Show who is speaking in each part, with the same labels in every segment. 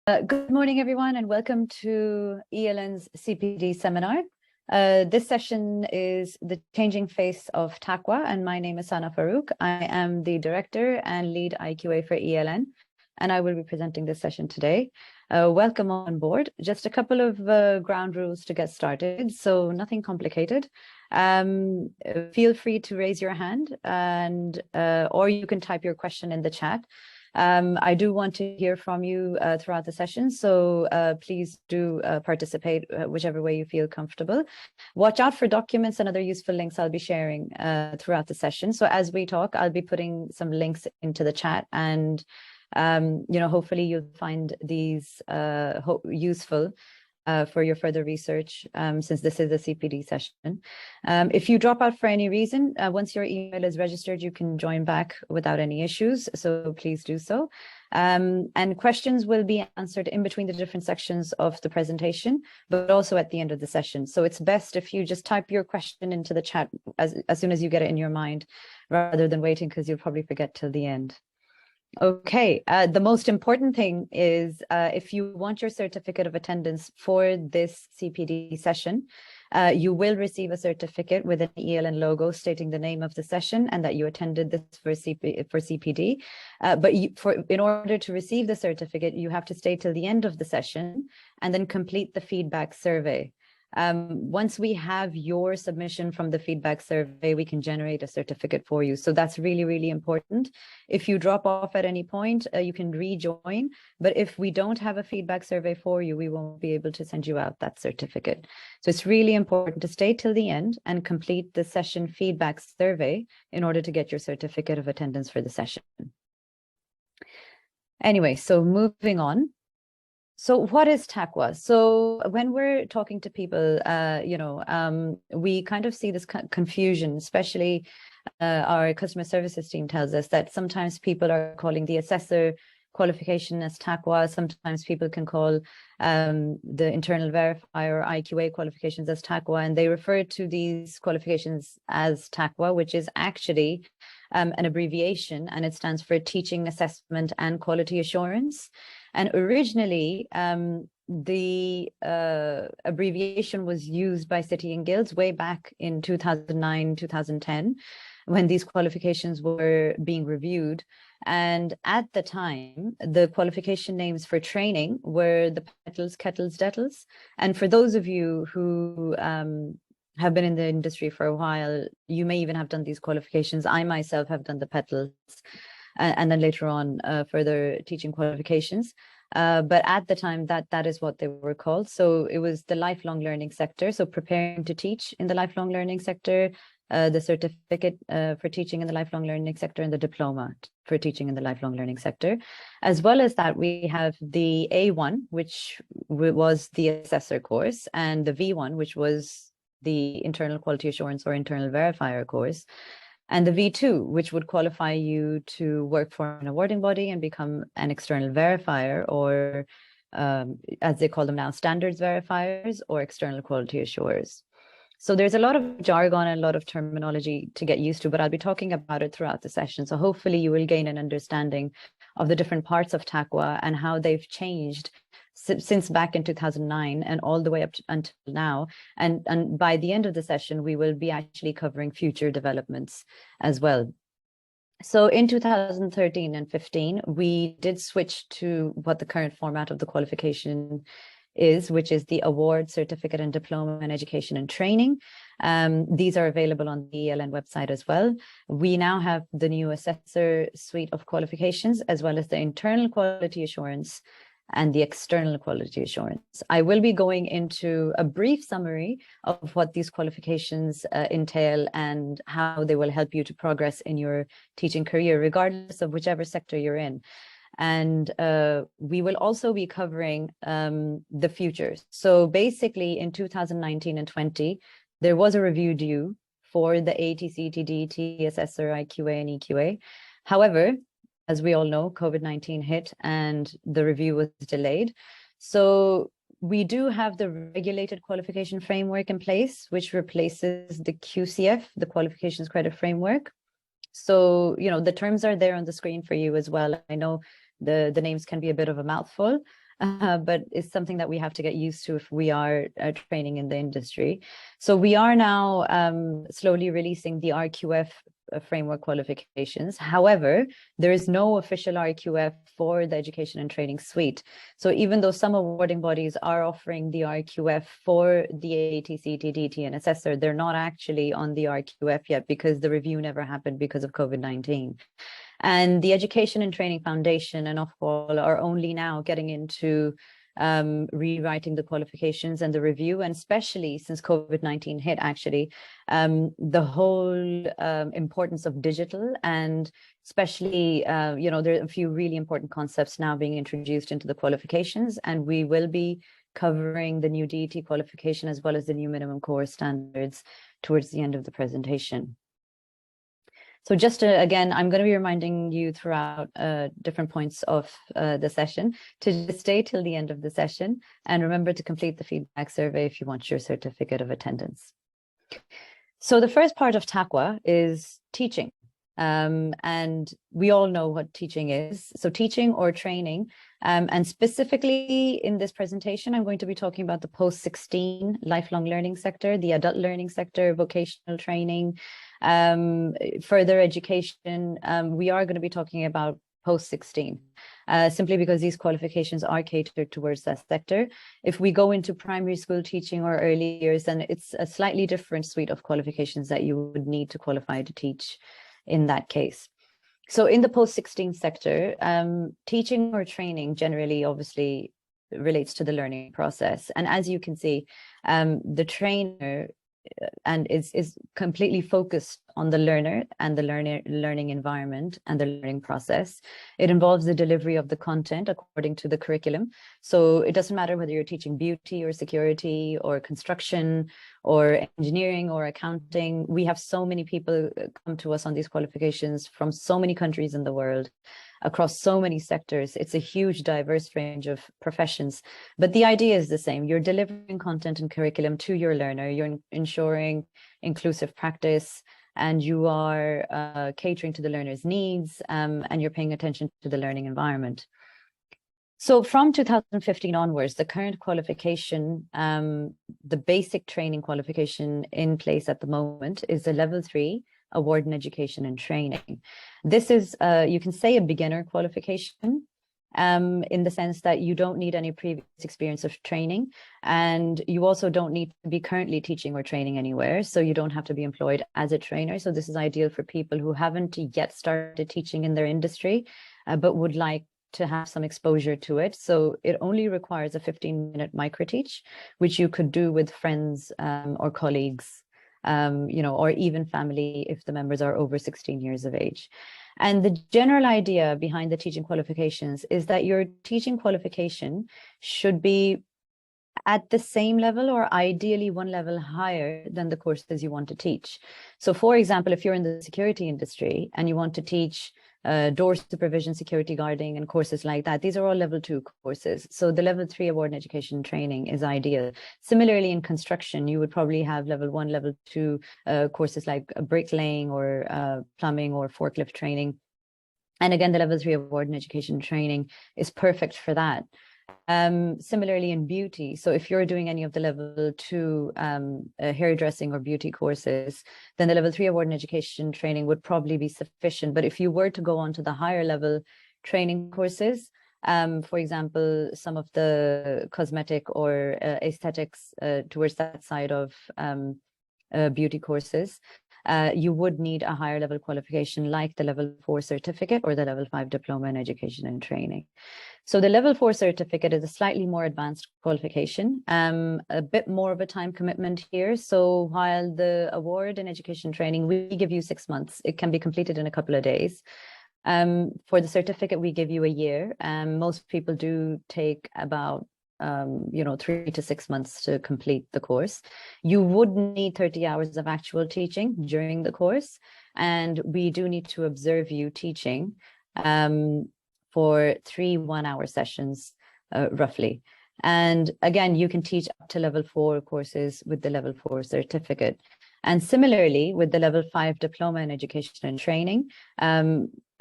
Speaker 1: Good morning, everyone, and welcome to ELN's CPD Seminar. This session is the Changing Face of TAQA, and my name is Farooq. I am the Director and Lead IQA for ELN, and I will be presenting this session today. Welcome on board. Just a couple of ground rules to get started, so nothing complicated. Feel free to raise your hand, and or you can type your question in the chat. I do want to hear from you throughout the session, so please do participate whichever way you feel comfortable. Watch out for documents and other useful links I'll be sharing throughout the session. So as we talk, I'll be putting some links into the chat, and hopefully you'll find these useful for your further research, since this is a CPD session. If you drop out for any reason, once your email is registered, you can join back without any issues, so please do so. And questions will be answered in between the different sections of the presentation, but also at the end of the session. So it's best if you just type your question into the chat as soon as you get it in your mind, rather than waiting, because you'll probably forget till the end. Okay, the most important thing is if you want your certificate of attendance for this CPD session, you will receive a certificate with an ELN logo stating the name of the session and that you attended this for CPD. But in order to receive the certificate, you have to stay till the end of the session and then complete the feedback survey. Once we have your submission from the feedback survey, we can generate a certificate for you. So that's really, really important. If you drop off at any point, you can rejoin. But if we don't have a feedback survey for you, we won't be able to send you out that certificate. So it's really important to stay till the end and complete the session feedback survey in order to get your certificate of attendance for the session. Anyway, so moving on. So what is TAQA? So when we're talking to people, we kind of see this confusion, especially our customer services team tells us that sometimes people are calling the assessor qualification as TAQA. Sometimes people can call the internal verifier or IQA qualifications as TAQA, and they refer to these qualifications as TAQA, which is actually an abbreviation, and it stands for Teaching, Assessment and Quality Assurance. And originally, the abbreviation was used by City and Guilds way back in 2009, 2010, when these qualifications were being reviewed. And at the time, the qualification names for training were the PETLs, KETLs, DETLs. And for those of you who have been in the industry for a while, you may even have done these qualifications. I myself have done the PETLs. And then later on, further teaching qualifications. But at the time, that is what they were called. So it was the lifelong learning sector. So preparing to teach in the lifelong learning sector, the certificate for teaching in the lifelong learning sector, and the diploma for teaching in the lifelong learning sector. As well as that, we have the A1, which was the assessor course, and the V1, which was the internal quality assurance or internal verifier course. And the V2, which would qualify you to work for an awarding body and become an external verifier, or as they call them now, standards verifiers or external quality assurers. So there's a lot of jargon and a lot of terminology to get used to, but I'll be talking about it throughout the session. So hopefully you will gain an understanding of the different parts of TAQA and how they've changed since back in 2009 and all the way up until now. And by the end of the session, we will be actually covering future developments as well. So in 2013 and 15, we did switch to what the current format of the qualification is, which is the award, certificate, and diploma in education and training. These are available on the ELN website as well. We now have the new assessor suite of qualifications, as well as the internal quality assurance and the external quality assurance. I will be going into a brief summary of what these qualifications entail and how they will help you to progress in your teaching career, regardless of whichever sector you're in. And we will also be covering the future. So basically in 2019 and 20, there was a review due for the ATCTD, T-Assessor, IQA, and EQA. However, as we all know, COVID-19 hit and the review was delayed. So we do have the regulated qualification framework in place, which replaces the QCF, the Qualifications Credit Framework. So, the terms are there on the screen for you as well. I know the names can be a bit of a mouthful, but it's something that we have to get used to if we are training in the industry. So we are now slowly releasing the RQF framework qualifications. However, there is no official RQF for the education and training suite. So even though some awarding bodies are offering the RQF for the AAT, CET, DT, and assessor, they're not actually on the RQF yet because the review never happened because of COVID-19. And the Education and Training Foundation and Ofqual are only now getting into rewriting the qualifications and the review, and especially since COVID-19 hit, actually, the whole importance of digital, and especially, you know, there are a few really important concepts now being introduced into the qualifications, and we will be covering the new DET qualification as well as the new minimum core standards towards the end of the presentation. So just to, again, I'm going to be reminding you throughout different points of the session to just stay till the end of the session, and remember to complete the feedback survey if you want your certificate of attendance. So the first part of TAQA is teaching. And we all know what teaching is. So teaching or training, and specifically in this presentation, I'm going to be talking about the post-16 lifelong learning sector, the adult learning sector, vocational training, further education. We are going to be talking about post-16, simply because these qualifications are catered towards that sector. If we go into primary school teaching or early years, then it's a slightly different suite of qualifications that you would need to qualify to teach in that case. So in the post-16 sector, teaching or training generally obviously relates to the learning process. And as you can see, the trainer and is completely focused on the learner and the learning environment and the learning process. It involves the delivery of the content according to the curriculum. So it doesn't matter whether you're teaching beauty or security or construction or engineering or accounting. We have so many people come to us on these qualifications from so many countries in the world, across so many sectors. It's a huge, diverse range of professions, but the idea is the same. You're delivering content and curriculum to your learner, you're ensuring inclusive practice, and you are catering to the learner's needs, and you're paying attention to the learning environment. So from 2015 onwards, the current qualification, the basic training qualification in place at the moment is a level 3 award in education and training. This is, you can say, a beginner qualification, in the sense that you don't need any previous experience of training, and you also don't need to be currently teaching or training anywhere, so you don't have to be employed as a trainer. So this is ideal for people who haven't yet started teaching in their industry, but would like to have some exposure to it. So it only requires a 15-minute micro teach, which you could do with friends or colleagues, you know, or even family if the members are over 16 years of age. And the general idea behind the teaching qualifications is that your teaching qualification should be at the same level or ideally one level higher than the courses you want to teach. So for example, if you're in the security industry and you want to teach door supervision, security guarding, and courses like that, these are all level 2 courses. So the level 3 award in education and training is ideal. Similarly, in construction, you would probably have level 1, level 2 courses like bricklaying or plumbing or forklift training. And again, the level 3 award in education and training is perfect for that. Similarly in beauty, so if you're doing any of the level 2 hairdressing or beauty courses, then the level 3 award in education training would probably be sufficient. But if you were to go on to the higher level training courses, for example, some of the cosmetic or aesthetics towards that side of beauty courses, you would need a higher level qualification like the level 4 certificate or the level 5 diploma in education and training. So the level 4 certificate is a slightly more advanced qualification, a bit more of a time commitment here. So while the award in education training, we give you 6 months, it can be completed in a couple of days. For the certificate, we give you a year. Most people do take about 3 to 6 months to complete the course. You would need 30 hours of actual teaching during the course, and we do need to observe you teaching for 3 one-hour sessions, roughly. And again, you can teach up to level 4 courses with the level 4 certificate. And similarly, with the level 5 diploma in education and training,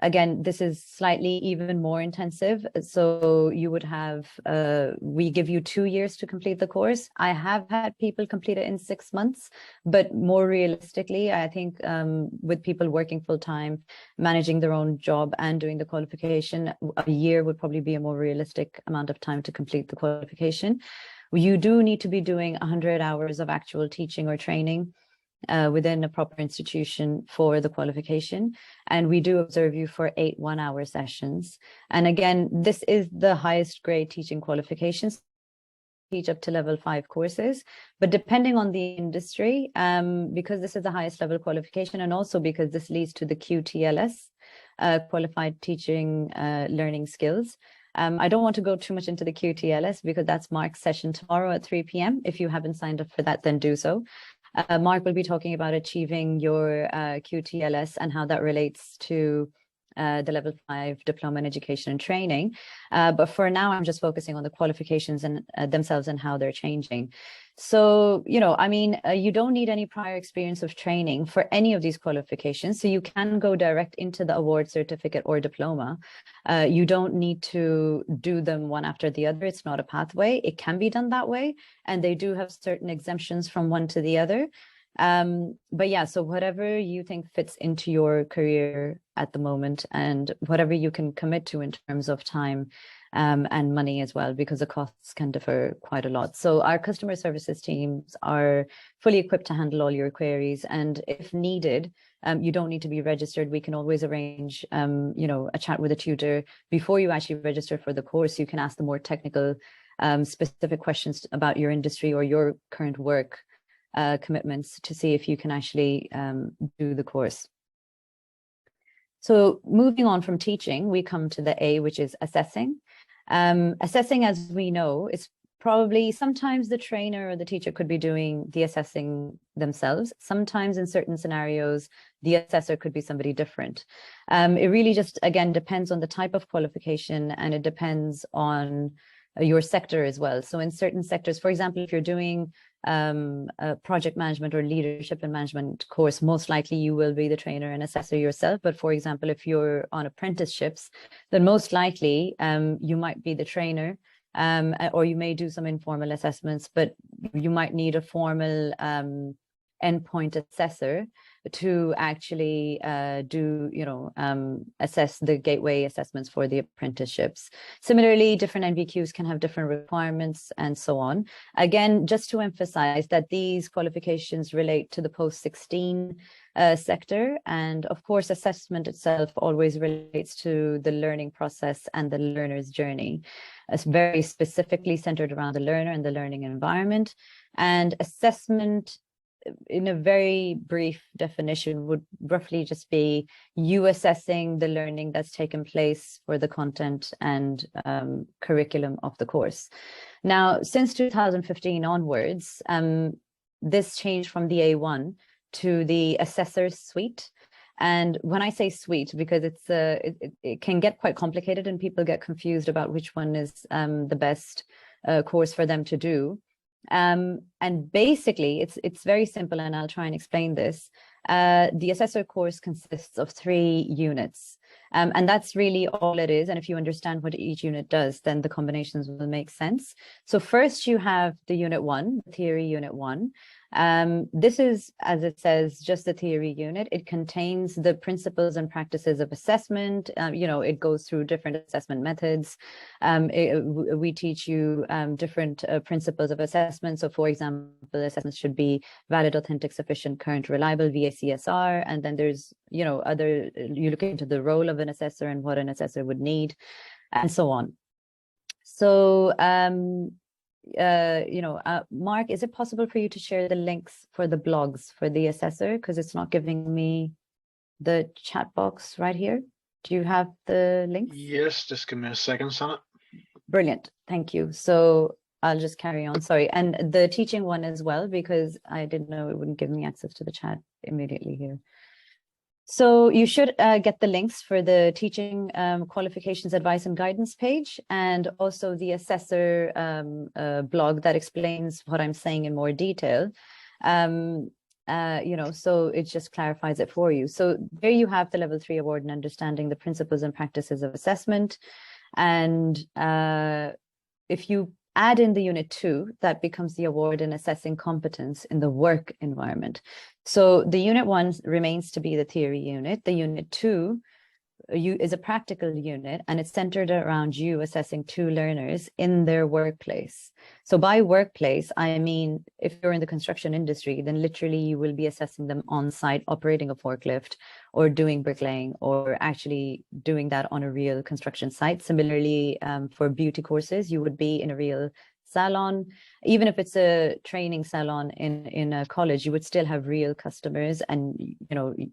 Speaker 1: Again, this is slightly even more intensive. So you would have, we give you 2 years to complete the course. I have had people complete it in 6 months, but more realistically, I think with people working full time, managing their own job and doing the qualification, a year would probably be a more realistic amount of time to complete the qualification. You do need to be doing 100 hours of actual teaching or training within a proper institution for the qualification. And we do observe you for 8 one-hour sessions. And again, this is the highest grade teaching qualifications, teach up to level 5 courses, but depending on the industry, because this is the highest level qualification, and also because this leads to the QTLS, qualified teaching learning skills. I don't want to go too much into the QTLS because that's Mark's session tomorrow at 3 p.m. If you haven't signed up for that, then do so. Mark will be talking about achieving your QTLS and how that relates to the level 5 diploma in education and training. But for now, I'm just focusing on the qualifications and themselves and how they're changing. So, you know, I mean, you don't need any prior experience of training for any of these qualifications. So you can go direct into the award, certificate, or diploma. You don't need to do them one after the other. It's not a pathway. It can be done that way. And they do have certain exemptions from one to the other. But yeah, so whatever you think fits into your career at the moment and whatever you can commit to in terms of time and money as well, because the costs can differ quite a lot. So our customer services teams are fully equipped to handle all your queries. And if needed, you don't need to be registered. We can always arrange, you know, a chat with a tutor before you actually register for the course. You can ask the more technical, specific questions about your industry or your current work commitments to see if you can actually do the course. So moving on from teaching, we come to the A, which is assessing. Assessing, as we know, is probably sometimes the trainer or the teacher could be doing the assessing themselves. Sometimes in certain scenarios, the assessor could be somebody different. It really just, again, depends on the type of qualification, and it depends on your sector as well. So in certain sectors, for example, if you're doing a project management or leadership and management course, most likely you will be the trainer and assessor yourself. But for example, if you're on apprenticeships, then most likely you might be the trainer, or you may do some informal assessments, but you might need a formal endpoint assessor to actually do, you know, assess the gateway assessments for the apprenticeships. Similarly, different NVQs can have different requirements and so on. Again, just to emphasize that these qualifications relate to the post-16 sector. And of course, assessment itself always relates to the learning process and the learner's journey. It's very specifically centered around the learner and the learning environment. And assessment, in a very brief definition, would roughly just be you assessing the learning that's taken place for the content and curriculum of the course. Now, since 2015 onwards, this changed from the A1 to the assessor suite. And when I say suite, because it's it can get quite complicated and people get confused about which one is the best course for them to do. And basically, it's very simple, and I'll try and explain this. The assessor course consists of 3 units, and that's really all it is. And if you understand what each unit does, then the combinations will make sense. So first you have the unit 1, the theory unit 1. This is, as it says, just the theory unit. It contains the principles and practices of assessment. You know, it goes through different assessment methods. We teach you different principles of assessment. So for example, assessments should be valid, authentic, sufficient, current, reliable, VACSR. And then there's, you know, you look into the role of an assessor and what an assessor would need, and so on. So, you know, Mark, is it possible for you to share the links for the blogs for the assessor? Because it's not giving me the chat box right here. Do you have the links?
Speaker 2: Yes, just give me a second, Sana.
Speaker 1: Brilliant. Thank you. So I'll just carry on. Sorry. And the teaching one as well, because I didn't know it wouldn't give me access to the chat immediately here. So you should get the links for the teaching qualifications, advice and guidance page, and also the assessor blog that explains what I'm saying in more detail. so it just clarifies it for you. So there you have the level 3 award in understanding the principles and practices of assessment. And if you add in the unit 2, that becomes the award in assessing competence in the work environment. So the unit 1 remains to be the theory unit. The unit 2 is a practical unit, and it's centered around you assessing 2 learners in their workplace. So by workplace, I mean, if you're in the construction industry, then literally you will be assessing them on site, operating a forklift or doing bricklaying, or actually doing that on a real construction site. Similarly, for beauty courses, you would be in a real salon. Even if it's a training salon in a college, you would still have real customers, and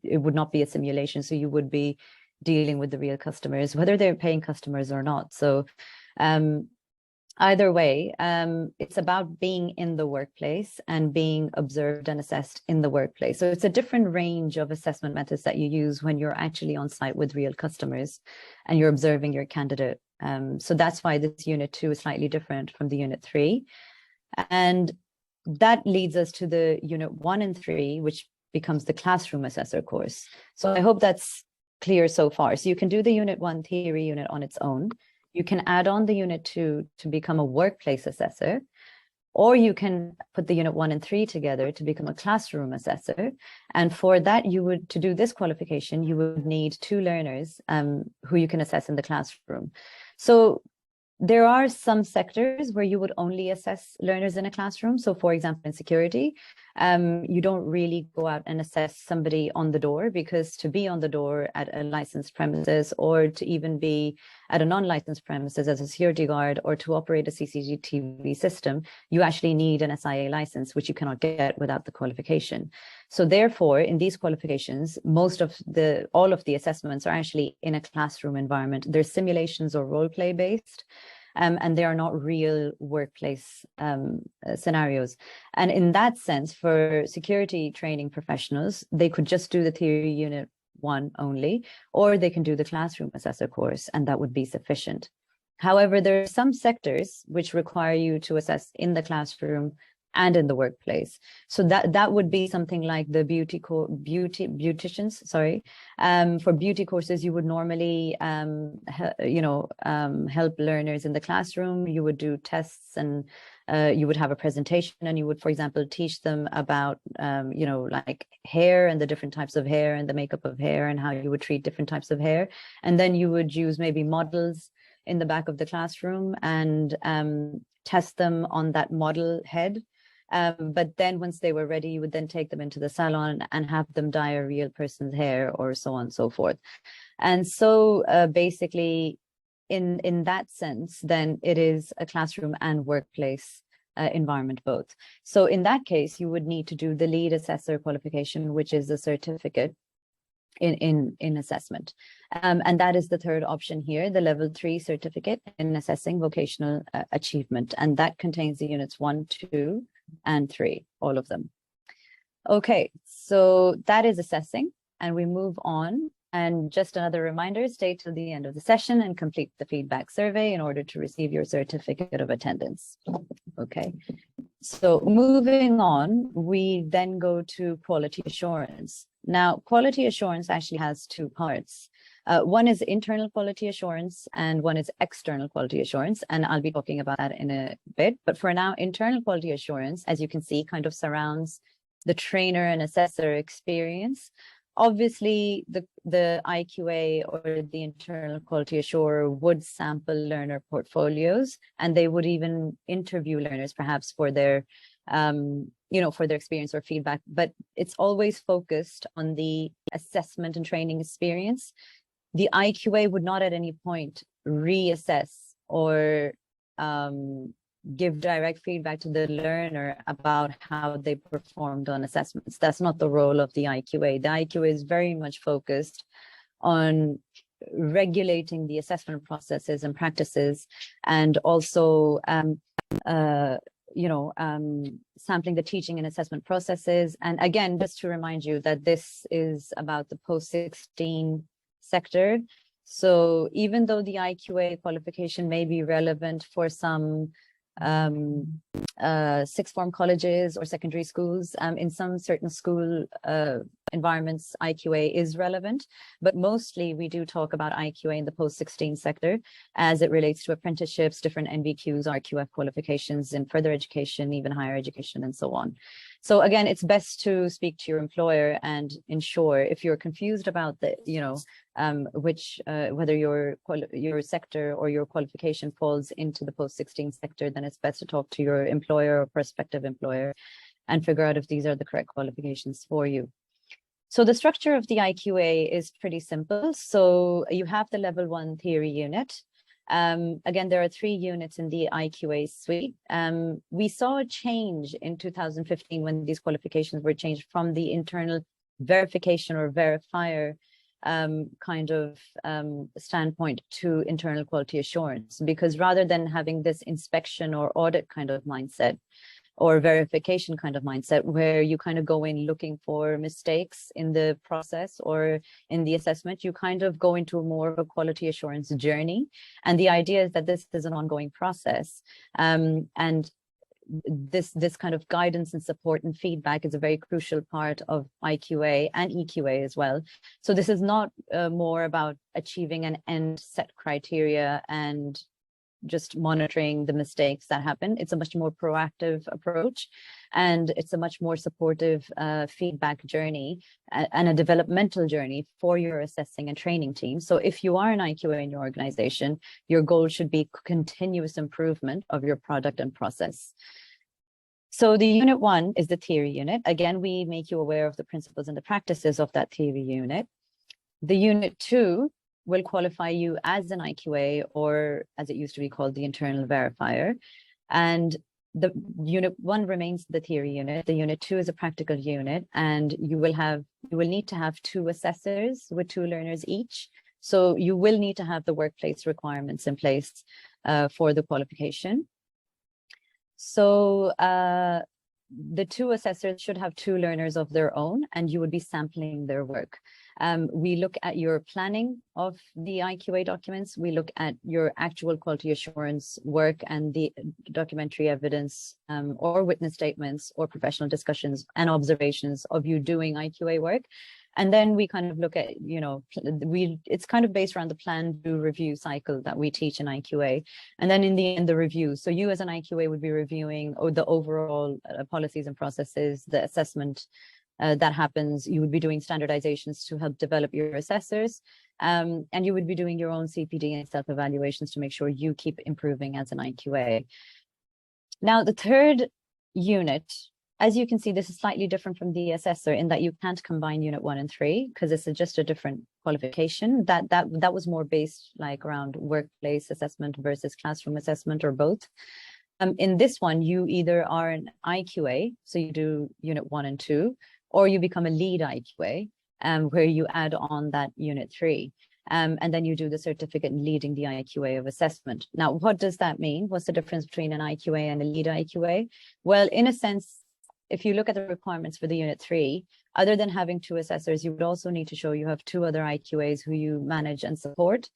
Speaker 1: it would not be a simulation. So you would be dealing with the real customers, whether they're paying customers or not. So either way, it's about being in the workplace and being observed and assessed in the workplace. So it's a different range of assessment methods that you use when you're actually on site with real customers and you're observing your candidate. So that's why this unit 2 is slightly different from the unit 3. And that leads us to the unit 1 and 3, which becomes the classroom assessor course. So I hope that's clear so far. So you can do the unit 1 theory unit on its own. You can add on the unit 2 to become a workplace assessor, or you can put the unit 1 and 3 together to become a classroom assessor. And for that, to do this qualification, you would need 2 learners who you can assess in the classroom. So there are some sectors where you would only assess learners in a classroom. So for example, in security, you don't really go out and assess somebody on the door, because to be on the door at a licensed premises, or to even be at a non-licensed premises as a security guard, or to operate a CCTV system, you actually need an SIA license, which you cannot get without the qualification. So therefore, in these qualifications, all of the assessments are actually in a classroom environment. They're simulations or role play based. And they are not real workplace scenarios. And in that sense, for security training professionals, they could just do the theory unit 1 only, or they can do the classroom assessor course, and that would be sufficient. However, there are some sectors which require you to assess in the classroom and in the workplace. So that would be something like the beauticians. For beauty courses, you would normally help learners in the classroom. You would do tests, and you would have a presentation, and you would, for example, teach them about like hair and the different types of hair and the makeup of hair and how you would treat different types of hair. And then you would use maybe models in the back of the classroom and test them on that model head. But then once they were ready, you would then take them into the salon and have them dye a real person's hair, or so on and so forth. And so basically, in that sense, then it is a classroom and workplace environment both. So in that case, you would need to do the lead assessor qualification, which is a certificate in assessment. And that is the third option here, the level 3 certificate in assessing vocational achievement. And that contains the units 1, 2, and 3, all of them. Okay, so that is assessing, and we move on. And just another reminder, stay till the end of the session and complete the feedback survey in order to receive your certificate of attendance. Okay, so moving on, we then go to quality assurance. Now, quality assurance actually has 2 parts. One is internal quality assurance and one is external quality assurance. And I'll be talking about that in a bit. But for now, internal quality assurance, as you can see, kind of surrounds the trainer and assessor experience. Obviously, the IQA or the internal quality assurer would sample learner portfolios, and they would even interview learners perhaps for their for their experience or feedback, but it's always focused on the assessment and training experience. The IQA would not at any point reassess or give direct feedback to the learner about how they performed on assessments. That's not the role of the IQA. The IQA is very much focused on regulating the assessment processes and practices, and also sampling the teaching and assessment processes. And again, just to remind you that this is about the post-16 sector. So even though the IQA qualification may be relevant for some sixth form colleges or secondary schools. In some certain school environments, IQA is relevant, but mostly we do talk about IQA in the post-16 sector as it relates to apprenticeships, different NVQs, RQF qualifications in further education, even higher education, and so on. So again, it's best to speak to your employer and ensure, if you're confused about the, whether your sector or your qualification falls into the post-16 sector, then it's best to talk to your employer or prospective employer and figure out if these are the correct qualifications for you. So the structure of the IQA is pretty simple. So you have the level 1 theory unit. Again, there are 3 units in the IQA suite. We saw a change in 2015 when these qualifications were changed from the internal verification or verifier standpoint to internal quality assurance, because rather than having this inspection or audit kind of mindset or verification kind of mindset where you kind of go in looking for mistakes in the process or in the assessment, you kind of go into more of a quality assurance journey. And the idea is that this is an ongoing process. And this kind of guidance and support and feedback is a very crucial part of IQA and EQA as well. So this is not more about achieving an end set criteria and just monitoring the mistakes that happen. It's a much more proactive approach, and it's a much more supportive feedback journey and a developmental journey for your assessing and training team. So if you are an IQA in your organization, your goal should be continuous improvement of your product and process. So the unit 1 is the theory unit. Again, we make you aware of the principles and the practices of that theory unit. The unit 2 will qualify you as an IQA, or as it used to be called, the internal verifier. And the unit 1 remains the theory unit. The unit 2 is a practical unit, and you will need to have 2 assessors with 2 learners each. So you will need to have the workplace requirements in place for the qualification. So the 2 assessors should have 2 learners of their own, and you would be sampling their work. We look at your planning of the IQA documents. We look at your actual quality assurance work and the documentary evidence or witness statements or professional discussions and observations of you doing IQA work. And then we kind of look at, it's kind of based around the plan, do, review cycle that we teach in IQA. And then in the end, the review. So you as an IQA would be reviewing the overall policies and processes, the assessment that happens. You would be doing standardizations to help develop your assessors. And you would be doing your own CPD and self-evaluations to make sure you keep improving as an IQA. Now, the 3rd unit, as you can see, this is slightly different from the assessor in that you can't combine unit 1 and 3 because it's just a different qualification. That was more based like around workplace assessment versus classroom assessment, or both. In this one, you either are an IQA, so you do unit 1 and 2, or you become a lead IQA, where you add on that unit 3. And then you do the certificate in leading the IQA of assessment. Now, what does that mean? What's the difference between an IQA and a lead IQA? Well, in a sense, if you look at the requirements for the unit 3, other than having 2 assessors, you would also need to show you have 2 other IQAs who you manage and support.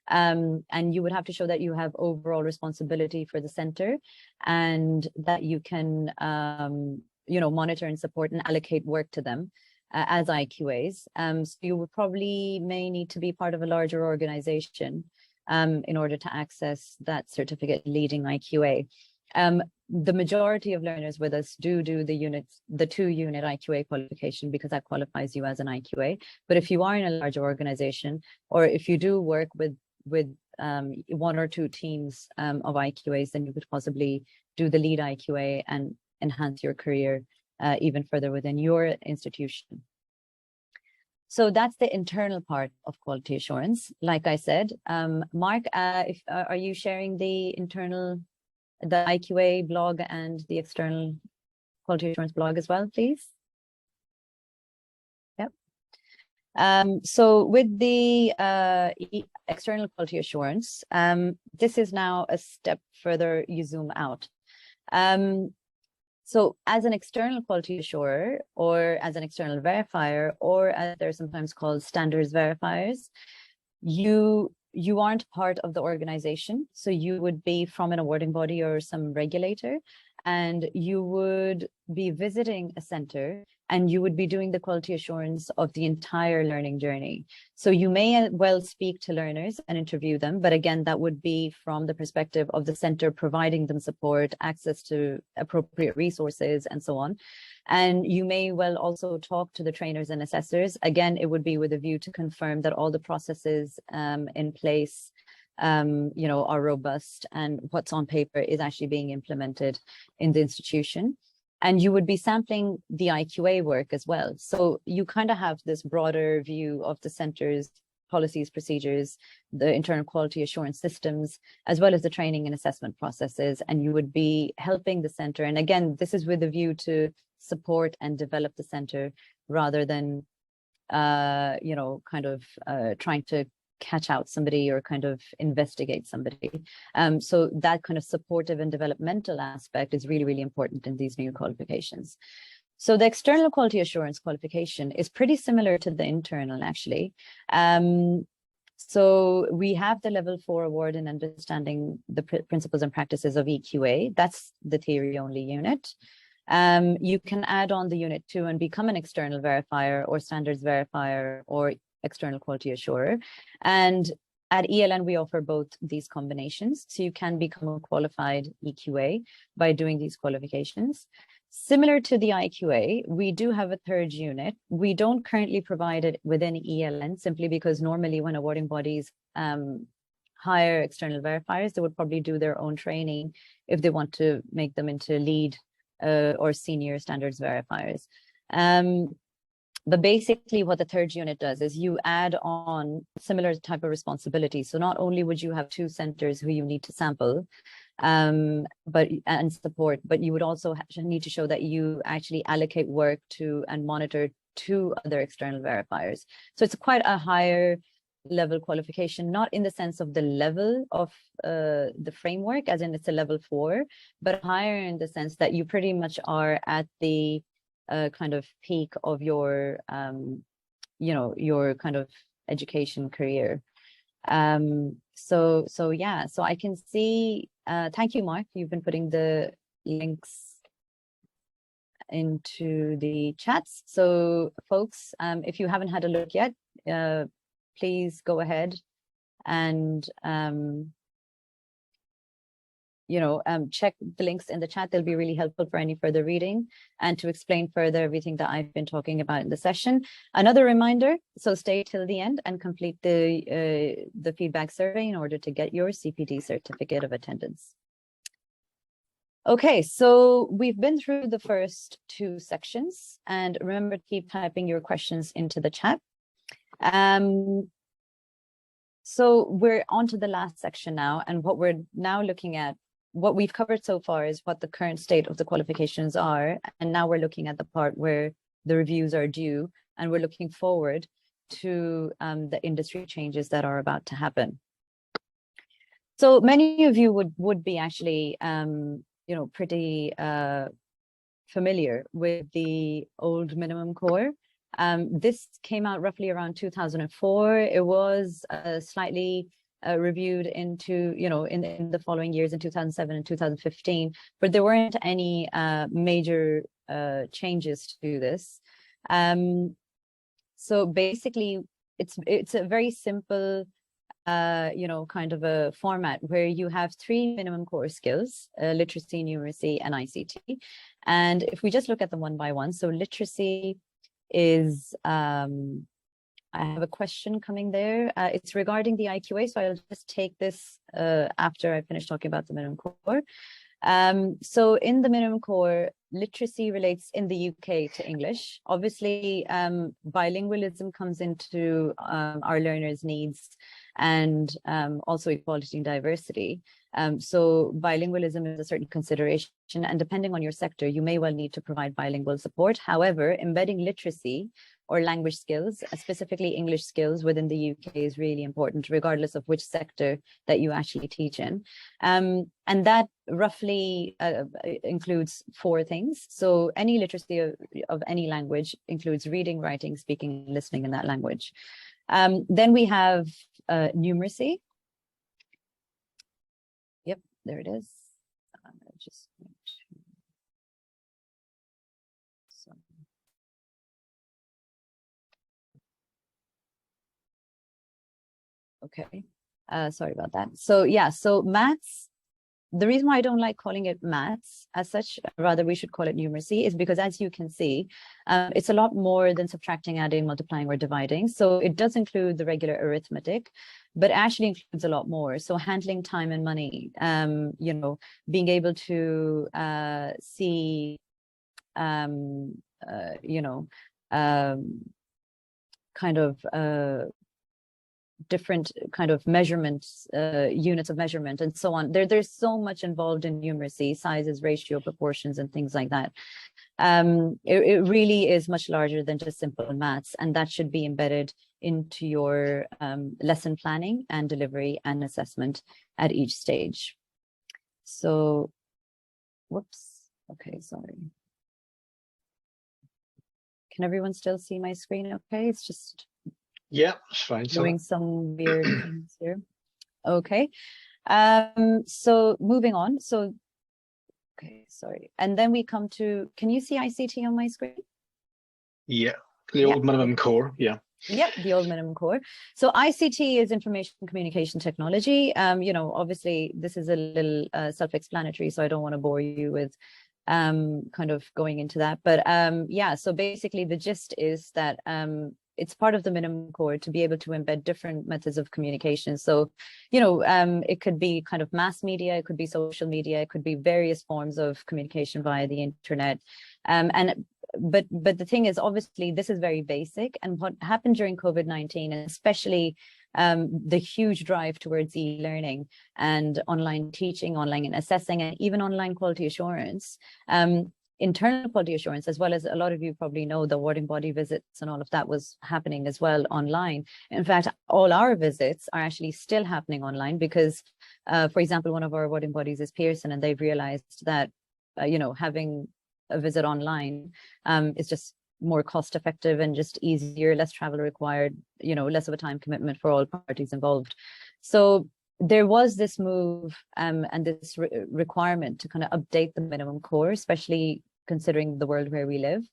Speaker 1: And you would have to show that you have overall responsibility for the center and that you can, monitor and support and allocate work to them as IQAs. So you would may need to be part of a larger organization in order to access that certificate leading IQA. The majority of learners with us do the 2-unit IQA qualification because that qualifies you as an IQA. But if you are in a larger organization, or if you do work with 1 or 2 teams of IQAs, then you could possibly do the lead IQA and enhance your career even further within your institution. So that's the internal part of quality assurance. Like I said, Mark, are you sharing the IQA blog and the external quality assurance blog as well, please? Yep. So with the external quality assurance, this is now a step further. You zoom out. So as an external quality assurer, or as an external verifier, or as they're sometimes called standards verifiers, you you aren't part of the organization, so you would be from an awarding body or some regulator, and you would be visiting a center and you would be doing the quality assurance of the entire learning journey. So you may well speak to learners and interview them, but again, that would be from the perspective of the center providing them support, access to appropriate resources, and so on. And you may well also talk to the trainers and assessors. Again, it would be with a view to confirm that all the processes in place are robust and what's on paper is actually being implemented in the institution. And you would be sampling the IQA work as well. So you kind of have this broader view of the center's policies, procedures, the internal quality assurance systems, as well as the training and assessment processes. And you would be helping the center. And again, this is with a view to support and develop the center rather than, trying to catch out somebody or kind of investigate somebody. So that kind of supportive and developmental aspect is really, really important in these new qualifications. So the external quality assurance qualification is pretty similar to the internal, actually. So we have the level 4 award in understanding the principles and practices of EQA. That's the theory only unit. You can add on the unit 2 and become an external verifier or standards verifier or external quality assurer. And at ELN, we offer both these combinations. So you can become a qualified EQA by doing these qualifications. Similar to the IQA, we do have a third unit. We don't currently provide it within ELN simply because normally when awarding bodies hire external verifiers, they would probably do their own training if they want to make them into lead or senior standards verifiers. But basically what the third unit does is you add on similar type of responsibility. So not only would you have 2 centers who you need to sample and support, but you would also need to show that you actually allocate work to and monitor 2 other external verifiers. So it's quite a higher level qualification, not in the sense of the level of the framework, as in it's a level 4, but higher in the sense that you pretty much are at the kind of peak of your, your kind of education career. So I can see, thank you, Mark. You've been putting the links into the chats. So folks, if you haven't had a look yet, please go ahead and check the links in the chat. They'll be really helpful for any further reading and to explain further everything that I've been talking about in the session. Another reminder, so stay till the end and complete the feedback survey in order to get your CPD certificate of attendance. Okay, so we've been through the first 2 sections, and remember to keep typing your questions into the chat. So we're on to the last section now, and what we're now looking at, what we've covered so far is what the current state of the qualifications are, and now we're looking at the part where the reviews are due, and we're looking forward to the industry changes that are about to happen. So many of you would be actually, pretty familiar with the old minimum core. This came out roughly around 2004. It was slightly reviewed into, in the following years in 2007 and 2015, but there weren't any major changes to this. So basically, it's a very simple, kind of a format where you have 3 minimum core skills, literacy, numeracy, and ICT. And if we just look at them one by one, so literacy is, I have a question coming there. It's regarding the IQA, so I'll just take this after I finish talking about the minimum core. So in the minimum core, literacy relates in the UK to English. Obviously, bilingualism comes into our learners' needs, and also equality and diversity. So bilingualism is a certain consideration, and depending on your sector, you may well need to provide bilingual support. However, embedding literacy or language skills, specifically English skills within the UK, is really important, regardless of which sector that you actually teach in. And that roughly includes 4 things. So any literacy of any language includes reading, writing, speaking, and listening in that language. Then we have numeracy, Yep, there it is. Just so. Okay, sorry about that. So yeah, so maths, the reason why I don't like calling it maths as such, rather we should call it numeracy, is because as you can see, it's a lot more than subtracting, adding, multiplying, or dividing. So it does include the regular arithmetic, but actually includes a lot more. So handling time and money, you know, being able to see, you know, kind of different kind of measurements, units of measurement, and so on. There's so much involved in numeracy, sizes, ratio, proportions, and things like that. It really is much larger than just simple maths, and that should be embedded into your lesson planning and delivery and assessment at each stage. So, whoops. Okay, sorry. Can everyone still see my screen? Okay, it's just
Speaker 2: it's fine.
Speaker 1: doing some weird things here. Okay. So moving on. So, okay, sorry. And then we come to, can you see ICT on my screen?
Speaker 2: Yeah, the old minimum core. Yeah.
Speaker 1: Yep, the old minimum core. So ICT is information communication technology. You know, obviously this is a little self-explanatory, so I don't want to bore you with kind of going into that. But yeah, so basically the gist is that it's part of the minimum core to be able to embed different methods of communication. So, you know, it could be kind of mass media, it could be social media, it could be various forms of communication via the internet. But the thing is, obviously, this is very basic. And what happened during COVID-19, and especially the huge drive towards e-learning and online teaching, online assessing, and even online quality assurance, internal quality assurance, as well as a lot of you probably know, the awarding body visits and all of that was happening as well online. In fact, all our visits are actually still happening online because, for example, one of our awarding bodies is Pearson, and they've realized that, you know, having a visit online is just more cost effective and just easier, less travel required, you know, less of a time commitment for all parties involved. So there was this move and this requirement to kind of update the minimum core, especially considering the world where we live.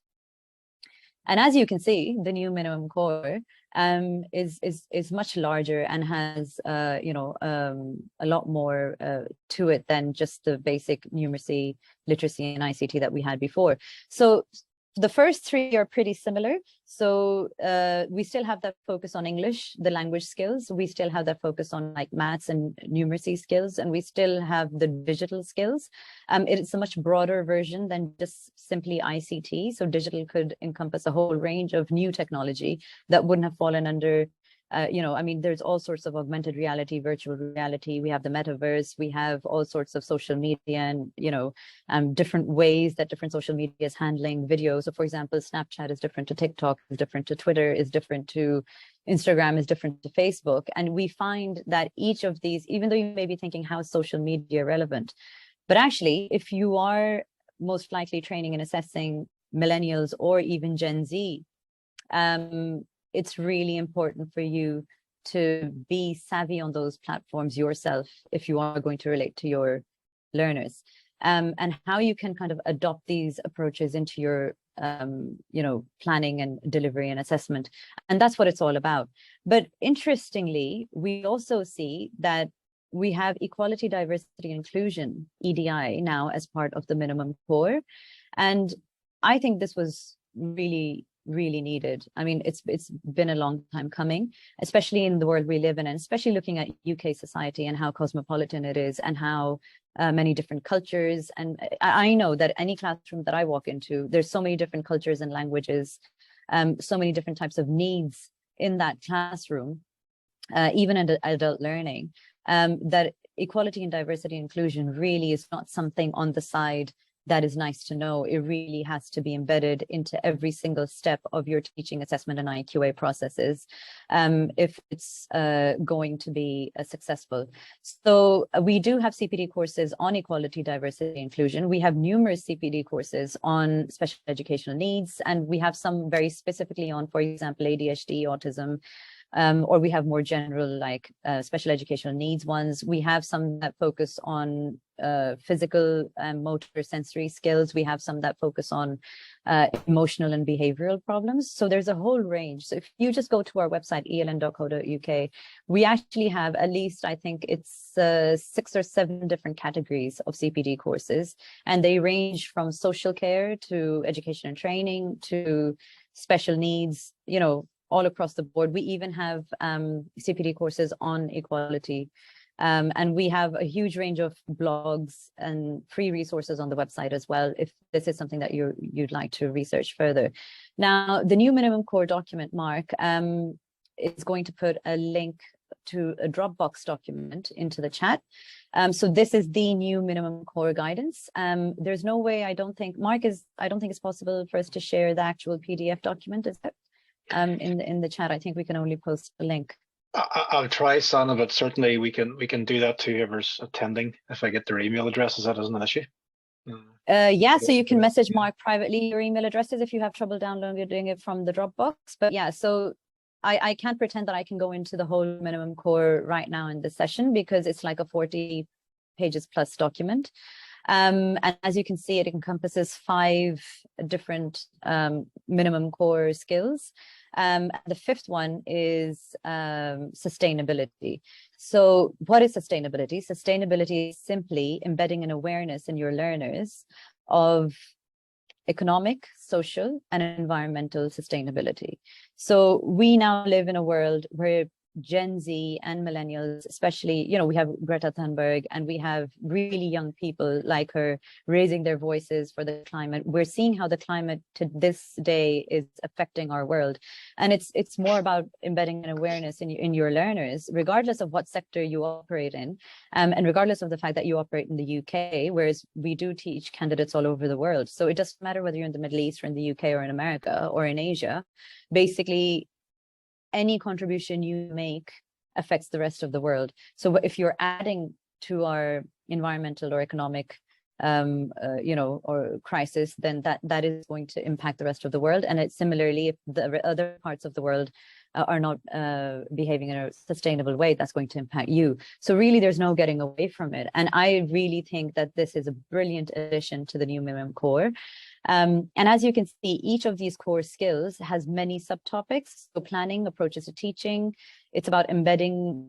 Speaker 1: And as you can see, the new minimum core is much larger and has you know, a lot more to it than just the basic numeracy, literacy, and ICT that we had before. So the first three are pretty similar. So we still have that focus on English, the language skills. We still have that focus on like maths and numeracy skills, and we still have the digital skills. It's a much broader version than just simply ICT. So digital could encompass a whole range of new technology that wouldn't have fallen under you know, I mean, there's all sorts of augmented reality, virtual reality. We have the metaverse. We have all sorts of social media and, you know, different ways that different social media is handling video. So, for example, Snapchat is different to TikTok, is different to Twitter, is different to Instagram, is different to Facebook. And we find that each of these, even though you may be thinking, how is social media relevant? But actually, if you are most likely training and assessing millennials or even Gen Z, it's really important for you to be savvy on those platforms yourself if you are going to relate to your learners, and how you can kind of adopt these approaches into your you know, planning and delivery and assessment. And that's what it's all about. But interestingly, we also see that we have equality, diversity, inclusion, EDI, now as part of the minimum core. And I think this was really needed. I mean, it's been a long time coming, especially in the world we live in, and especially looking at UK society and how cosmopolitan it is, and how many different cultures. And I know that any classroom that I walk into, there's so many different cultures and languages, so many different types of needs in that classroom, even in adult learning, that equality and diversity inclusion really is not something on the side that is nice to know. It really has to be embedded into every single step of your teaching, assessment, and IQA processes if it's going to be successful. So we do have CPD courses on equality, diversity, inclusion. We have numerous CPD courses on special educational needs, and we have some very specifically on, for example, ADHD, autism, or we have more general, like special educational needs ones. We have some that focus on physical and motor sensory skills. We have some that focus on emotional and behavioral problems. So there's a whole range. So if you just go to our website, eln.co.uk, we actually have at least, I think it's 6 or 7 different categories of CPD courses, and they range from social care to education and training to special needs, you know, all across the board. We even have CPD courses on equality. And we have a huge range of blogs and free resources on the website as well, if this is something that you'd like to research further. Now, the new minimum core document, Mark, is going to put a link to a Dropbox document into the chat. So this is the new minimum core guidance. There's no way, I don't think it's possible for us to share the actual PDF document, is it? In the chat, I think we can only post a link.
Speaker 2: I'll try, Sana, but certainly we can do that to whoever's attending if I get their email addresses. That isn't an issue.
Speaker 1: Yeah, so you can message Mark privately your email addresses if you have trouble downloading it from the Dropbox. But yeah, so I can't pretend that I can go into the whole minimum core right now in this session, because it's like a 40 pages plus document. And as you can see, it encompasses 5 different minimum core skills. The 5th one is sustainability. So what is sustainability? Sustainability is simply embedding an awareness in your learners of economic, social, and environmental sustainability. So we now live in a world where Gen Z and millennials, especially, you know, we have Greta Thunberg and we have really young people like her raising their voices for the climate. We're seeing how the climate to this day is affecting our world. And it's more about embedding an awareness in your learners, regardless of what sector you operate in, and regardless of the fact that you operate in the UK, whereas we do teach candidates all over the world. So it doesn't matter whether you're in the Middle East or in the UK or in America or in Asia. Basically, any contribution you make affects the rest of the world. So if you're adding to our environmental or economic, or crisis, then that is going to impact the rest of the world. And it's similarly, if the other parts of the world are not behaving in a sustainable way, that's going to impact you. So really, there's no getting away from it. And I really think that this is a brilliant addition to the new minimum core. And as you can see, each of these core skills has many subtopics. So planning, approaches to teaching, it's about embedding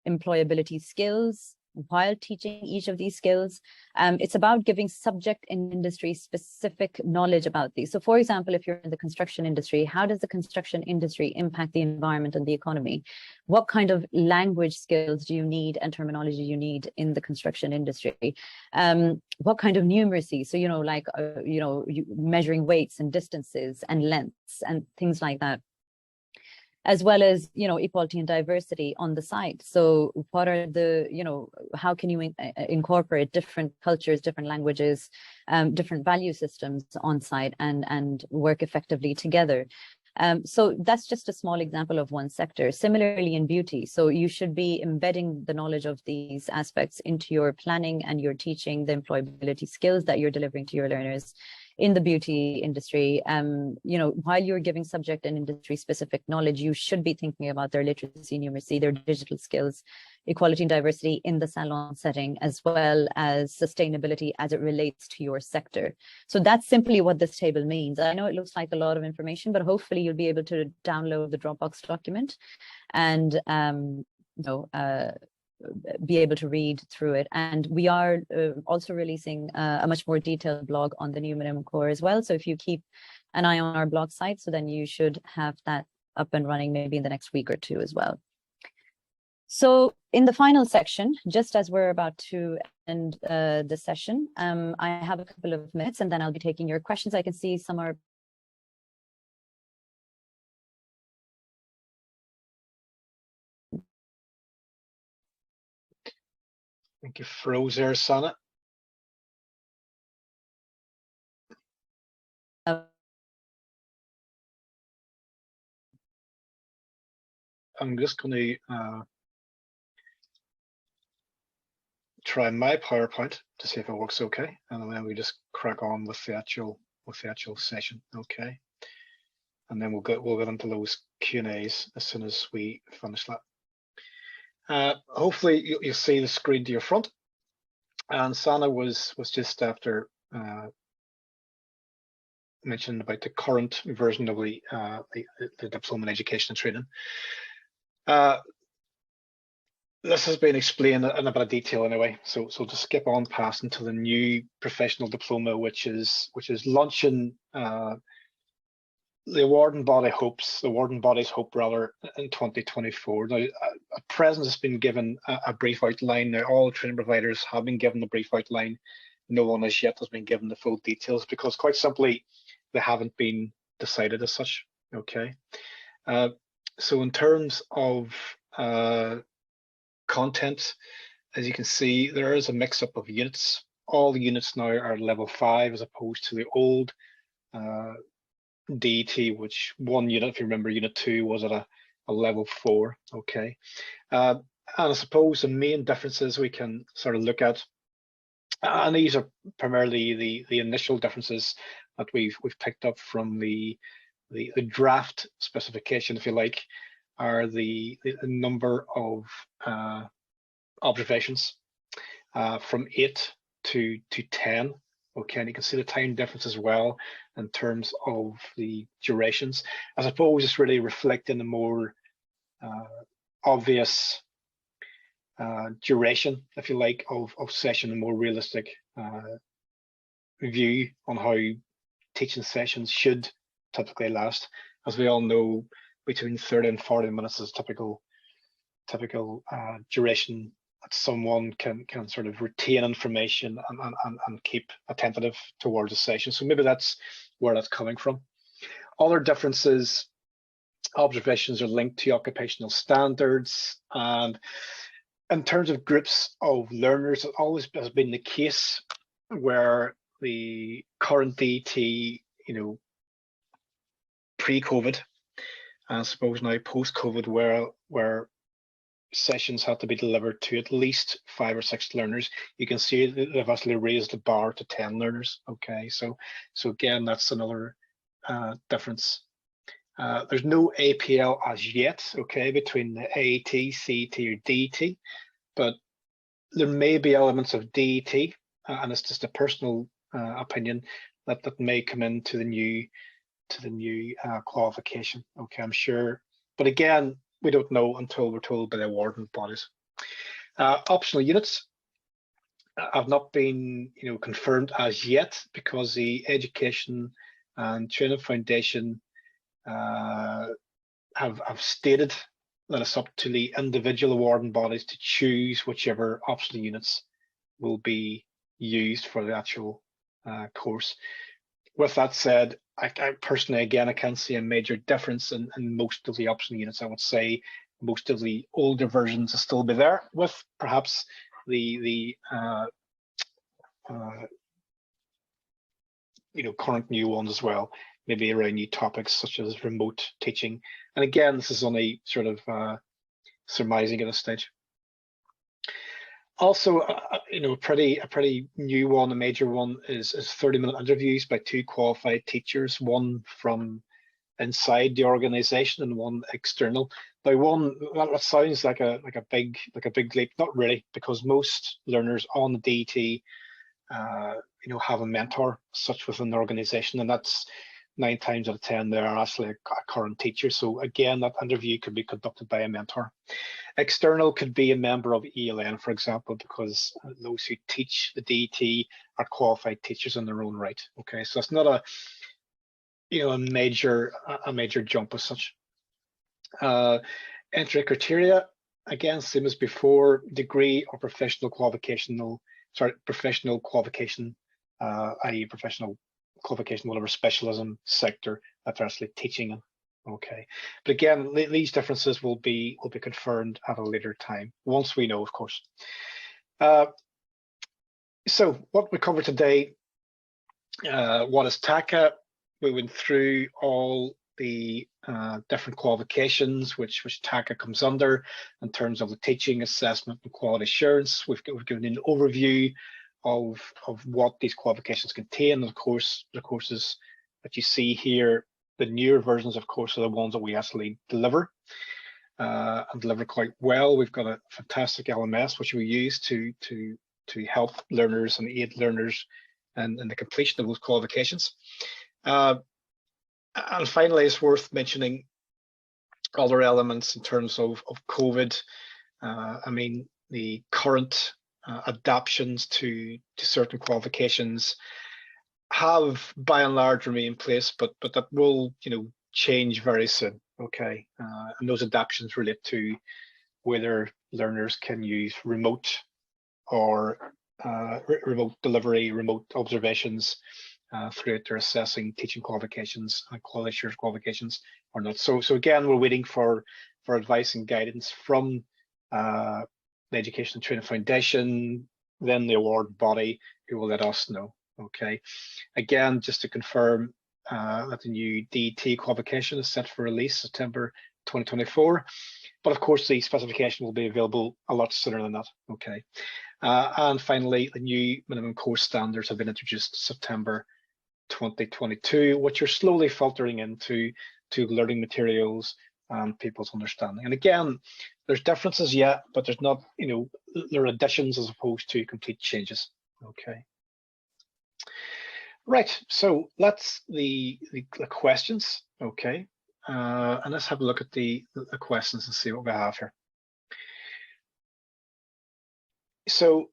Speaker 1: employability skills while teaching each of these skills. It's about giving subject and industry specific knowledge about these. So for example, if you're in the construction industry, how does the construction industry impact the environment and the economy? What kind of language skills do you need and terminology you need in the construction industry? What kind of numeracy? So, measuring weights and distances and lengths and things like that, as well as, equality and diversity on the site. So what are the, how can you incorporate different cultures, different languages, different value systems on site and work effectively together? So that's just a small example of one sector. Similarly in beauty, so you should be embedding the knowledge of these aspects into your planning and your teaching, the employability skills that you're delivering to your learners in the beauty industry. While you're giving subject and industry specific knowledge, you should be thinking about their literacy, numeracy, their digital skills, equality and diversity in the salon setting, as well as sustainability as it relates to your sector. So that's simply what this table means. I know it looks like a lot of information, but hopefully you'll be able to download the Dropbox document and be able to read through it. And we are also releasing a much more detailed blog on the new minimum core as well. So if you keep an eye on our blog site, so then you should have that up and running maybe in the next week or two as well. So in the final section, just as we're about to end the session, I have a couple of minutes and then I'll be taking your questions. I can see some are
Speaker 2: I think you froze there, Sana. I'm just going to try my PowerPoint to see if it works okay, and then we just crack on with the actual session. Okay. and then we'll get into those Q&As as soon as we finish that. Hopefully you'll see the screen to your front, and Sana was just after mentioned about the current version of the Diploma in Education and Training. This has been explained in a bit of detail anyway, so to skip on past into the new professional diploma, which is launching the awarding body's hope rather in 2024. Now, at present, it's been given a brief outline. Now, all training providers have been given the brief outline. No one as yet has been given the full details because, quite simply, they haven't been decided as such. Okay, so in terms of content, as you can see, there is a mix-up of units. All the units now are level 5 as opposed to the old DET, which one unit, if you remember, unit 2 was at a level 4. Okay, and I suppose the main differences we can sort of look at, and these are primarily the initial differences that we've picked up from the draft specification, if you like, are the number of observations from 8 to 10. Okay, and you can see the time difference as well in terms of the durations. I suppose it's really reflecting a more obvious duration, if you like, of session, a more realistic view on how teaching sessions should typically last. As we all know, between 30 and 40 minutes is typical duration that someone can sort of retain information and keep attentive towards a session. So maybe that's where that's coming from. Other differences, observations are linked to occupational standards, and in terms of groups of learners, it always has been the case where the current DET, pre-COVID, I suppose now post-COVID, where sessions had to be delivered to at least 5 or 6 learners. You can see they've actually raised the bar to 10 learners. Okay, so again, that's another difference. There's no APL as yet, okay, between the AET, CET, or DET, but there may be elements of DET, and it's just a personal opinion that may come into the new qualification. Okay, I'm sure, but again, we don't know until we're told by the awarding bodies. Optional units have not been confirmed as yet because the Education and Training Foundation have stated that it's up to the individual awarding bodies to choose whichever optional units will be used for the actual course. With that said, I personally, again, I can't see a major difference in most of the optional units. I would say most of the older versions will still be there, with perhaps the current new ones as well, maybe around new topics such as remote teaching. And again, this is only sort of surmising at this stage. Also, a pretty new one, a major one is 30-minute interviews by 2 qualified teachers, one from inside the organization and one external. Now, one that sounds like a big leap, not really, because most learners on the DET, have a mentor such within the organization, and that's 9 times out of 10 they are actually a current teacher. So again, that interview could be conducted by a mentor. External could be a member of ELN, for example, because those who teach the DET are qualified teachers in their own right. Okay, so it's not a major jump as such. Entry criteria, again, same as before: degree or professional qualification, i.e. professional qualification, whatever specialism sector that they're actually teaching in. Okay, but again, these differences will be confirmed at a later time, once we know, of course. So what we covered today, what is TAQA? We went through all the different qualifications which TAQA comes under in terms of the teaching, assessment, and quality assurance. We've given an overview of what these qualifications contain, and of course the courses that you see here The newer versions, of course, are the ones that we actually deliver and deliver quite well. We've got a fantastic LMS which we use to help learners and aid learners in the completion of those qualifications. And finally, it's worth mentioning other elements in terms of COVID. I mean, the current adaptations to certain qualifications have by and large remained in place, but that will, you know, change very soon. Okay, and those adaptations relate to whether learners can use remote or remote delivery, remote observations throughout their assessing teaching qualifications and quality assurance qualifications or not. So again, we're waiting for advice and guidance from the Education and Training Foundation, then the award body, who will let us know. Okay, again, just to confirm that the new DET qualification is set for release September 2024, but of course the specification will be available a lot sooner than that. Okay, and finally, the new minimum course standards have been introduced September 2022, which are slowly filtering into learning materials and people's understanding. And again, there's differences yet, but there's not, you know, there are additions as opposed to complete changes. Okay. Right, so that's the questions. Okay, and let's have a look at the questions and see what we have here. So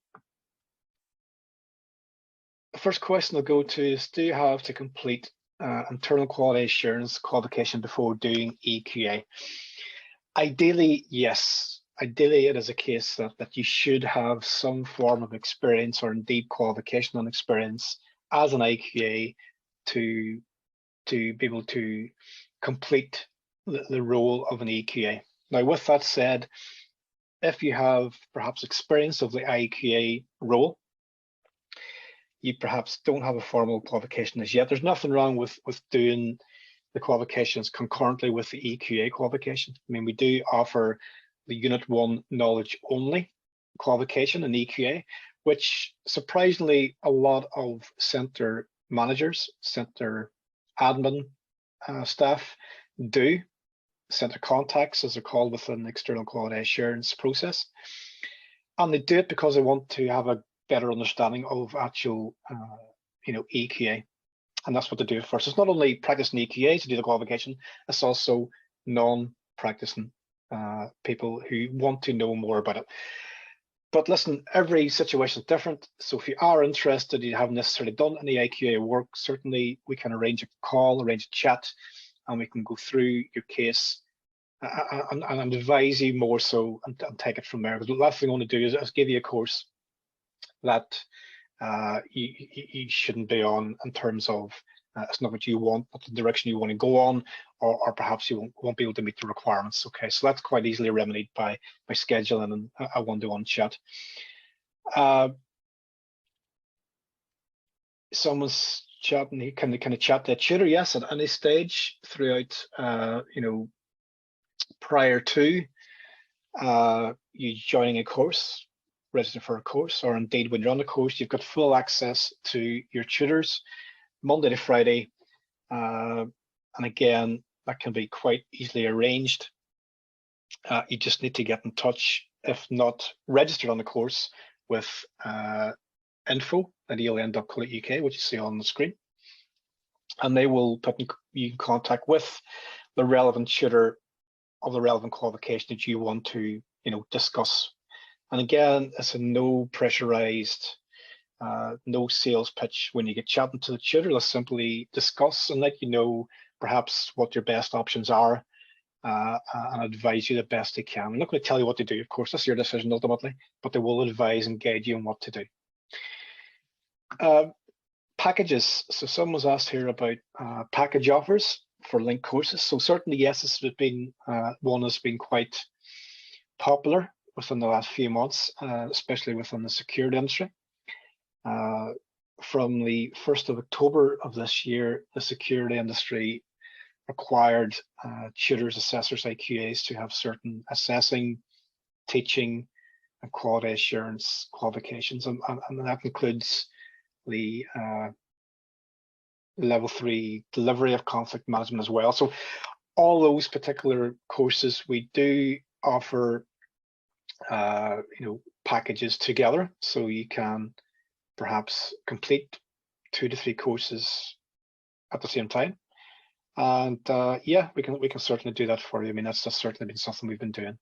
Speaker 2: the first question I'll go to is, do you have to complete internal quality assurance qualification before doing EQA? Ideally, yes. Ideally, it is a case that you should have some form of experience or indeed qualification and experience as an IQA to be able to complete the role of an EQA. Now, with that said, if you have perhaps experience of the IQA role, you perhaps don't have a formal qualification as yet. There's nothing wrong with doing the qualifications concurrently with the EQA qualification. I mean, we do offer the Unit 1 knowledge only qualification in EQA, which surprisingly a lot of centre managers, centre admin staff do, centre contacts as they're called within the external quality assurance process. And they do it because they want to have a better understanding of actual you know, EQA. And that's what they do first. It's not only practicing EQA to do the qualification, it's also non-practicing people who want to know more about it. But listen, every situation is different. So if you are interested, you haven't necessarily done any IQA work, certainly we can arrange a call, arrange a chat, and we can go through your case and advise you more so and take it from there. Because the last thing I want to do is give you a course that you shouldn't be on in terms of it's not what you want, not the direction you want to go on, or perhaps you won't be able to meet the requirements. Okay, so that's quite easily remedied by scheduling a one-to-one chat. Someone's chatting, can they chat to a tutor? Yes, at any stage throughout, you know, prior to you joining a course, register for a course, or indeed when you're on a course, you've got full access to your tutors Monday to Friday, and again, that can be quite easily arranged. You just need to get in touch, if not registered on the course, with info@eln.co.uk, which you see on the screen, and they will put you in contact with the relevant tutor of the relevant qualification that you want to, you know, discuss. And again, it's a no pressurized, no sales pitch when you get chatting to the tutor. Let's simply discuss and let you know perhaps what your best options are and advise you the best they can. I'm not going to tell you what to do, of course, that's your decision ultimately, but they will advise and guide you on what to do. Packages. So someone was asked here about package offers for linked courses. So certainly, yes, this has been one that's been quite popular within the last few months, especially within the security industry. From the 1st of October of this year, the security industry required tutors, assessors, IQAs to have certain assessing, teaching, and quality assurance qualifications, and that includes the level 3 delivery of conflict management as well. So all those particular courses, we do offer packages together, so you can perhaps complete 2 to 3 courses at the same time. And yeah, we can certainly do that for you. I mean, that's certainly been something we've been doing.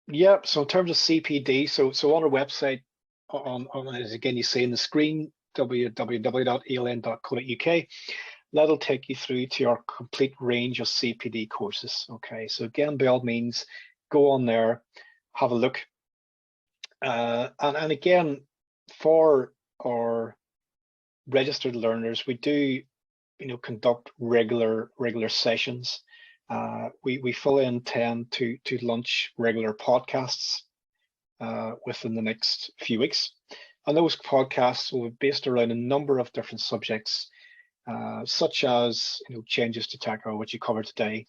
Speaker 2: Yeah, so in terms of CPD, so on our website, as again you see in the screen, www.eln.co.uk, that'll take you through to our complete range of CPD courses. Okay, so again, by all means, go on there, have a look. And again, for our registered learners, we do conduct regular sessions. We fully intend to launch regular podcasts within the next few weeks, and those podcasts will be based around a number of different subjects, such as changes to TAQA, which you covered today,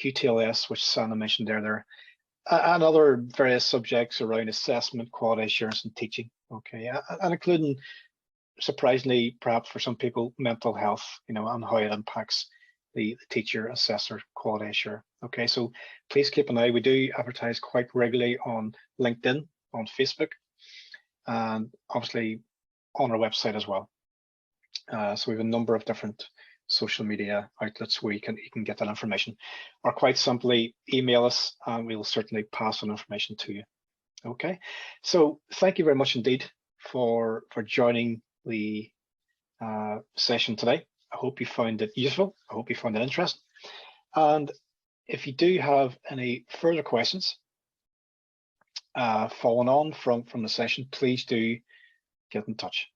Speaker 2: QTLS, which Sana mentioned earlier, and other various subjects around assessment, quality assurance, and teaching. Okay, and including, surprisingly, perhaps for some people, mental health, and how it impacts the teacher, assessor, quality assurer. Okay, so please keep an eye. We do advertise quite regularly on LinkedIn, on Facebook, and obviously on our website as well. So we have a number of different social media outlets where you can get that information, or quite simply email us and we will certainly pass on information to you. Okay, so thank you very much indeed for joining the session today. I hope you found it useful. I hope you found it interesting. And if you do have any further questions following on from the session, please do get in touch.